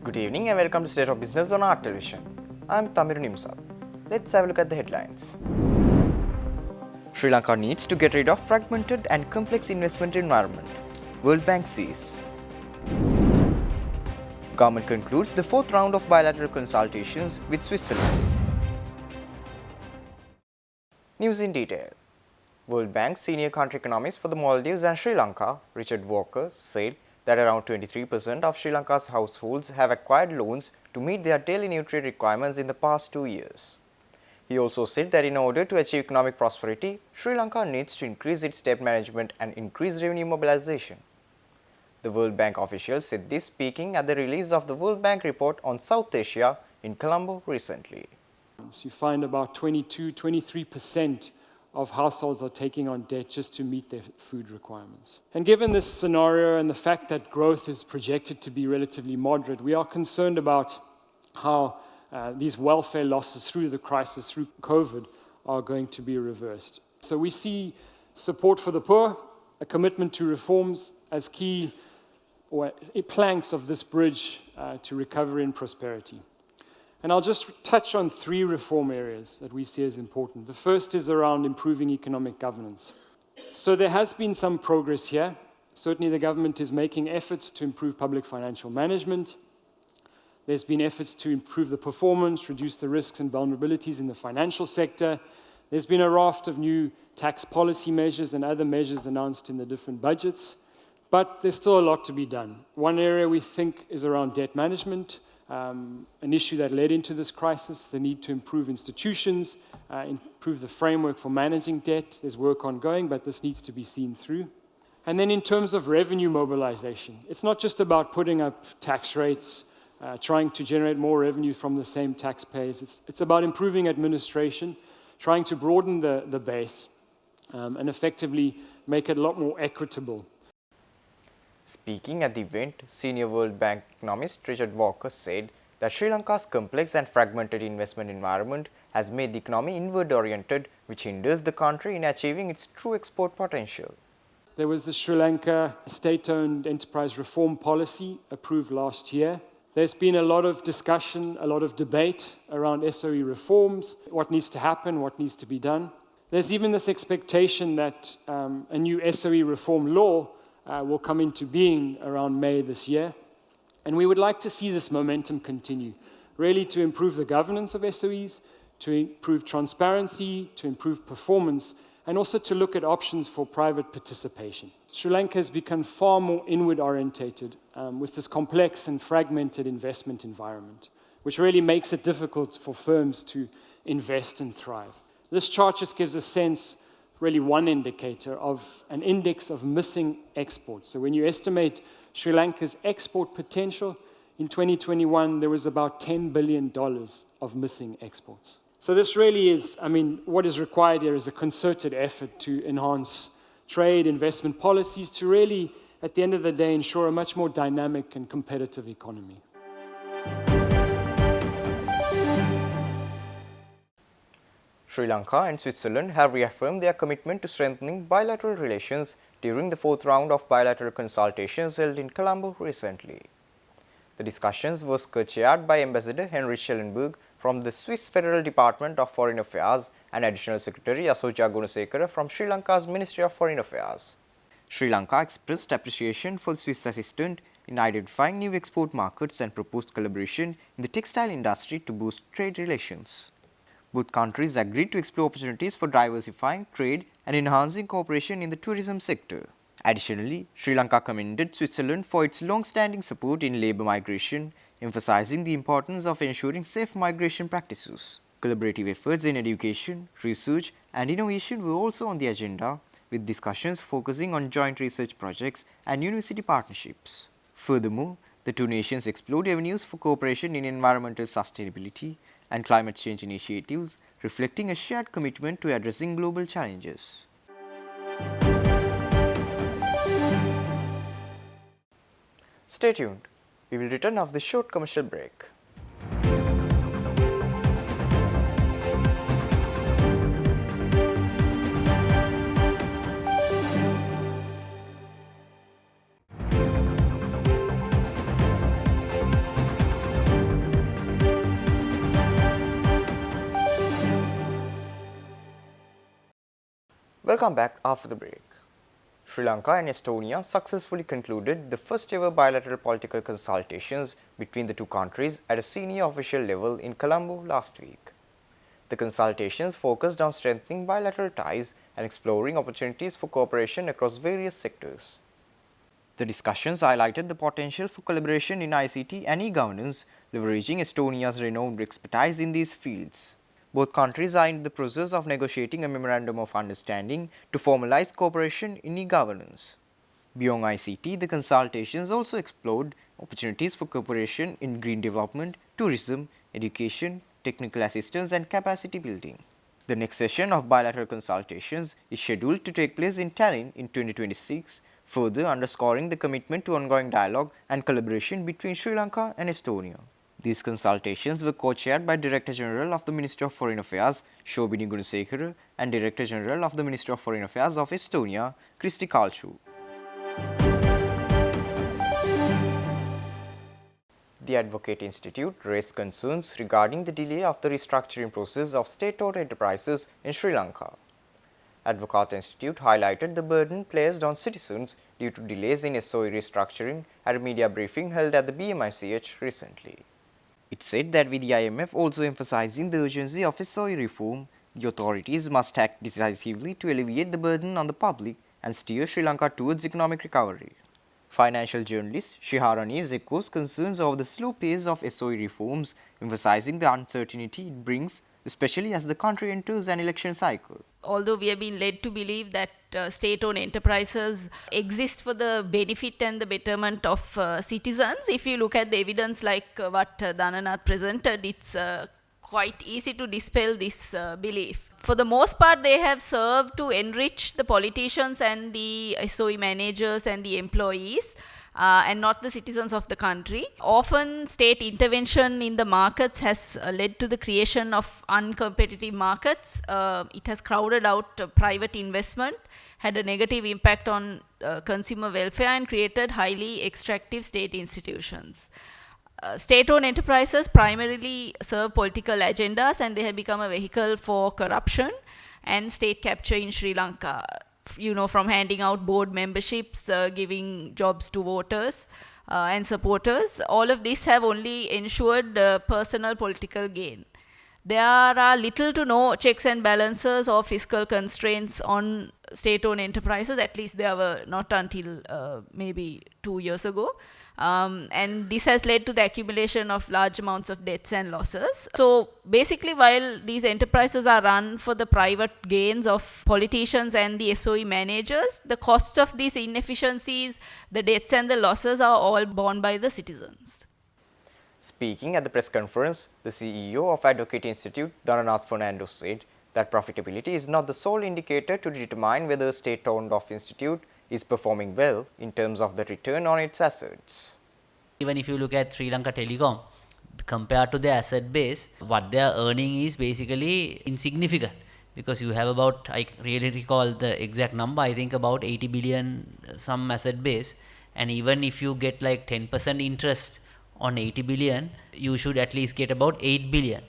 Good evening and welcome to State of Business on Art Television. I'm Tamir Nimsab. Let's have a look at the headlines. Sri Lanka needs to get rid of fragmented and complex investment environment. World Bank sees. Government concludes the fourth round of bilateral consultations with Switzerland. News in detail. World Bank senior country economist for the Maldives and Sri Lanka, Richard Walker, said that around 23% of Sri Lanka's households have acquired loans to meet their daily nutrient requirements in the past 2 years. He also said that in order to achieve economic prosperity, Sri Lanka needs to increase its debt management and increase revenue mobilization. The World Bank official said this speaking at the release of the World Bank report on South Asia in Colombo recently. You find about 23% of households are taking on debt just to meet their food requirements. And given this scenario and the fact that growth is projected to be relatively moderate, we are concerned about how these welfare losses through the crisis, through COVID, are going to be reversed. So we see support for the poor, a commitment to reforms as key planks of this bridge to recovery and prosperity. And I'll just touch on 3 reform areas that we see as important. The first is around improving economic governance. So there has been some progress here. Certainly the government is making efforts to improve public financial management. There's been efforts to improve the performance, reduce the risks and vulnerabilities in the financial sector. There's been a raft of new tax policy measures and other measures announced in the different budgets. But there's still a lot to be done. One area we think is around debt management. An issue that led into this crisis, the need to improve institutions, improve the framework for managing debt. There's work ongoing, but this needs to be seen through. And then in terms of revenue mobilization, it's not just about putting up tax rates, trying to generate more revenue from the same taxpayers. It's about improving administration, trying to broaden the base, and effectively make it a lot more equitable. Speaking at the event, senior World Bank economist Richard Walker said that Sri Lanka's complex and fragmented investment environment has made the economy inward-oriented, which hinders the country in achieving its true export potential. There was the Sri Lanka state-owned enterprise reform policy approved last year. There's been a lot of discussion, a lot of debate around SOE reforms, what needs to happen, what needs to be done. There's even this expectation that a new SOE reform law will come into being around May this year. And we would like to see this momentum continue, really to improve the governance of SOEs, to improve transparency, to improve performance, and also to look at options for private participation. Sri Lanka has become far more inward-orientated with this complex and fragmented investment environment, which really makes it difficult for firms to invest and thrive. This chart just gives a sense, really one indicator of an index of missing exports. So when you estimate Sri Lanka's export potential, in 2021 there was about $10 billion of missing exports. So this really is, what is required here is a concerted effort to enhance trade, investment policies to really, at the end of the day, ensure a much more dynamic and competitive economy. Sri Lanka and Switzerland have reaffirmed their commitment to strengthening bilateral relations during the fourth round of bilateral consultations held in Colombo recently. The discussions were co-chaired by Ambassador Henry Schellenberg from the Swiss Federal Department of Foreign Affairs and Additional Secretary Asoja Gunasekara from Sri Lanka's Ministry of Foreign Affairs. Sri Lanka expressed appreciation for the Swiss assistance in identifying new export markets and proposed collaboration in the textile industry to boost trade relations. Both countries agreed to explore opportunities for diversifying trade and enhancing cooperation in the tourism sector. Additionally, Sri Lanka commended Switzerland for its long-standing support in labour migration, emphasizing the importance of ensuring safe migration practices. Collaborative efforts in education, research and innovation were also on the agenda, with discussions focusing on joint research projects and university partnerships. Furthermore, the two nations explored avenues for cooperation in environmental sustainability and climate change initiatives, reflecting a shared commitment to addressing global challenges. Stay tuned. We will return after the short commercial break. Welcome back after the break. Sri Lanka and Estonia successfully concluded the first ever bilateral political consultations between the two countries at a senior official level in Colombo last week. The consultations focused on strengthening bilateral ties and exploring opportunities for cooperation across various sectors. The discussions highlighted the potential for collaboration in ICT and e-governance, leveraging Estonia's renowned expertise in these fields. Both countries are in the process of negotiating a memorandum of understanding to formalize cooperation in e-governance. Beyond ICT, the consultations also explored opportunities for cooperation in green development, tourism, education, technical assistance and capacity building. The next session of bilateral consultations is scheduled to take place in Tallinn in 2026, further underscoring the commitment to ongoing dialogue and collaboration between Sri Lanka and Estonia. These consultations were co-chaired by Director General of the Ministry of Foreign Affairs, Shobhini Gunasekara, and Director General of the Ministry of Foreign Affairs of Estonia, Kristi Kalchu. The Advocate Institute raised concerns regarding the delay of the restructuring process of state-owned enterprises in Sri Lanka. Advocate Institute highlighted the burden placed on citizens due to delays in SOE restructuring at a media briefing held at the BMICH recently. It said that with the IMF also emphasizing the urgency of SOE reform, the authorities must act decisively to alleviate the burden on the public and steer Sri Lanka towards economic recovery. Financial journalist Shiharani echoes concerns over the slow pace of SOE reforms, emphasizing the uncertainty it brings, especially as the country enters an election cycle. Although we have been led to believe that state-owned enterprises exist for the benefit and the betterment of citizens, if you look at the evidence like what Dhananath presented, it's quite easy to dispel this belief. For the most part, they have served to enrich the politicians and the SOE managers and the employees, and not the citizens of the country. Often, state intervention in the markets has led to the creation of uncompetitive markets. It has crowded out private investment, had a negative impact on consumer welfare, and created highly extractive state institutions. State-owned enterprises primarily serve political agendas, and they have become a vehicle for corruption and state capture in Sri Lanka. You know, from handing out board memberships, giving jobs to voters and supporters, all of this have only ensured personal political gain. There are little to no checks and balances or fiscal constraints on state-owned enterprises, at least there were not until maybe 2 years ago. And this has led to the accumulation of large amounts of debts and losses. So basically, while these enterprises are run for the private gains of politicians and the SOE managers, the costs of these inefficiencies, the debts and the losses are all borne by the citizens. Speaking at the press conference, the CEO of Advocate Institute, Dhananath Fernando, said that profitability is not the sole indicator to determine whether a state-owned institute is performing well in terms of the return on its assets. Even if you look at Sri Lanka Telecom, compared to the asset base, what they are earning is basically insignificant, because you have about, I really recall the exact number, I think about 80 billion some asset base, and even if you get like 10% interest on 80 billion, you should at least get about 8 billion.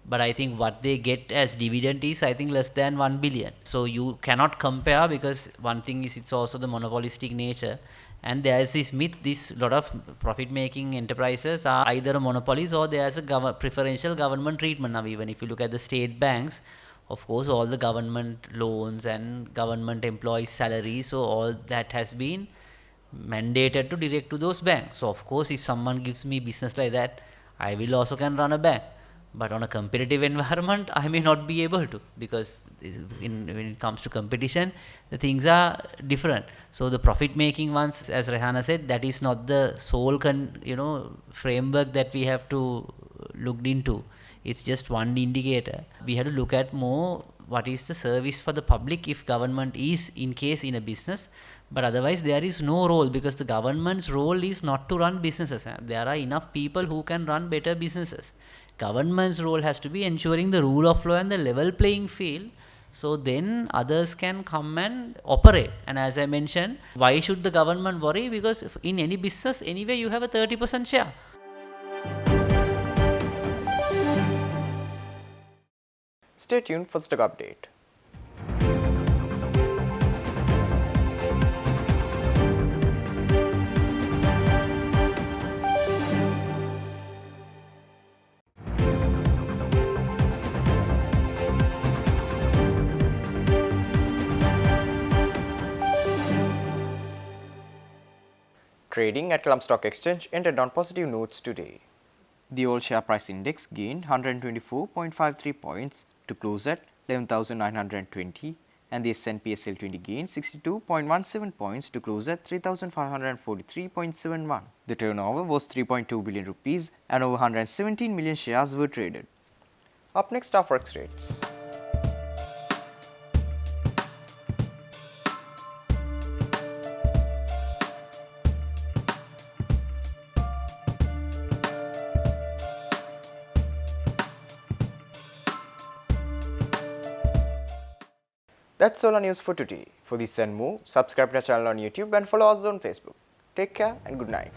But I think what they get as dividend is, I think, less than 1 billion. So you cannot compare, because one thing is it's also the monopolistic nature. And there is this myth, this lot of profit-making enterprises are either monopolies or there's a preferential government treatment. Now, even if you look at the state banks, of course, all the government loans and government employees' salaries, so all that has been mandated to direct to those banks. So, of course, if someone gives me business like that, I will also can run a bank. But on a competitive environment, I may not be able to, because when it comes to competition, the things are different. So the profit-making ones, as Rehana said, that is not the sole framework that we have to look into. It's just one indicator. We have to look at more what is the service for the public if government is in case in a business. But otherwise there is no role, because the government's role is not to run businesses. There are enough people who can run better businesses. Government's role has to be ensuring the rule of law and the level playing field, so then others can come and operate. And as I mentioned, why should the government worry? Because if in any business, anyway, you have a 30% share. Stay tuned for Stock Update. Trading at Colombo Stock Exchange ended on positive notes today. The All Share Price Index gained 124.53 points to close at 11,920, and the S&P SL20 gained 62.17 points to close at 3,543.71. The turnover was 3.2 billion rupees and over 117 million shares were traded. Up next are forex rates. That's all our news for today. For this and more, subscribe to our channel on YouTube and follow us on Facebook. Take care and good night.